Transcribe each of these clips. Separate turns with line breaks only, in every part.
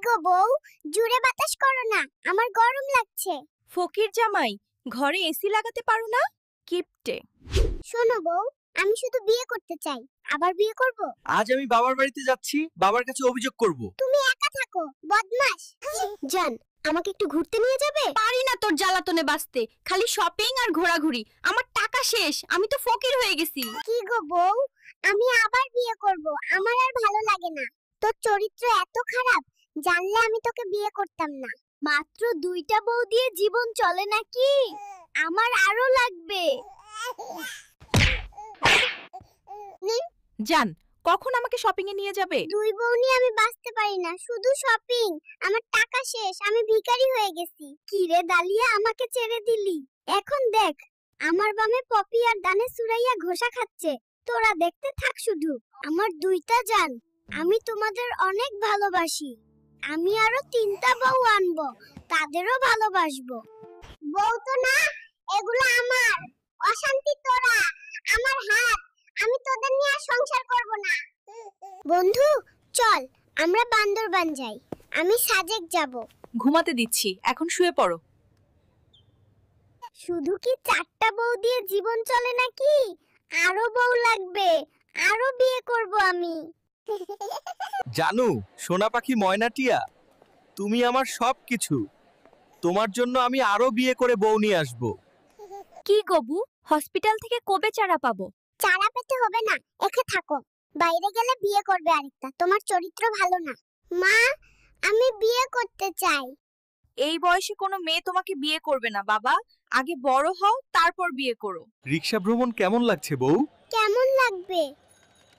গো বউ, জুড়ে বাতাস করো না, আমার গরম লাগছে।
ফকির জামাই, ঘরে এসি লাগাতে পারো না? কিপটে।
শোনো বউ, আমি শুধু বিয়ে করতে চাই, আবার বিয়ে করব।
আজ আমি বাবার বাড়িতে যাচ্ছি, বাবার কাছে অভিযোগ করব।
তুমি একা থাকো, বদমাশ। জান, আমাকে একটু ঘুরতে নিয়ে যাবে?
পারি না তোর জ্বালাতনে বাঁচতে, খালি শপিং আর ঘোরাঘুরি। আমার টাকা শেষ, আমি তো ফকির হয়ে গেছি।
কি গো বউ, আমি আবার বিয়ে করব, আমার আর ভালো লাগে না। তোর চরিত্র এত খারাপ, জানলে আমি তোকে বিয়ে করতাম না। মাত্র 2টা বউ দিয়ে জীবন চলে নাকি? আমার আরো লাগবে।
জান, কখন আমাকে শপিং এ নিয়ে যাবে?
2 বউ নিয়ে আমি বাঁচতে পারি না, শুধু শপিং। আমার টাকা শেষ, আমি ভিখারি হয়ে গেছি। কি রে দালিয়া, আমাকে ছেড়ে দিলি? এখন দেখ, আমার বামে পপি আর ডানে সুরাইয়া ঘোষা খাচ্ছে। তোরা দেখতে থাক শুধু। আমার 2টা জান, আমি তোমাদের অনেক ভালোবাসি। আমি আরো 3টা বউ আনবো, তাদেরও ভালোবাসবো। বউ তো না, এগুলো আমার। অশান্তি তোরা, আমার হাত। আমি তোদের নিয়ে আর সংসার করব না। বন্ধু, চল আমরা বান্দরবান যাই। আমি সাজেক যাব।
ঘুমাতে দিচ্ছি, এখন শুয়ে পড়ো।
শুধু কি 4টা বউ দিয়ে জীবন চলে নাকি? আরো বউ লাগবে, আরো বিয়ে করব আমি।
জানু, সোনা পাখি ময়নাটিয়া, তুমি আমার সবকিছু। তোমার জন্য আমি আরো বিয়ে করে বউ নিয়ে আসব।
কি গবু, হসপিটাল থেকে কবে চারা পাবো?
চারা পেতে হবে না, একা থাকো। বাইরে গেলে বিয়ে করবে আরেকটা, তোমার চরিত্র ভালো না। মা, আমি বিয়ে করতে চাই।
এই বয়সে কোনো মেয়ে তোমাকে বিয়ে করবে না বাবা। আগে বড় হও, তারপর বিয়ে করো।
রিক্সা ভ্রমণ কেমন লাগছে বউ?
কেমন লাগবে?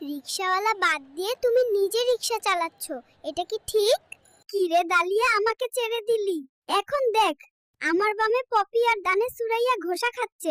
রিকশাওয়ালা বাদ দিয়ে তুমি নিজে রিকশা চালাচ্ছ, এটা কি ঠিক? কি রে দালিয়া, আমাকে ছেড়ে দিলি? এখন দেখ, আমার বামে পপি আর ডানে সুরাইয়া ঘোষা খাচ্ছে।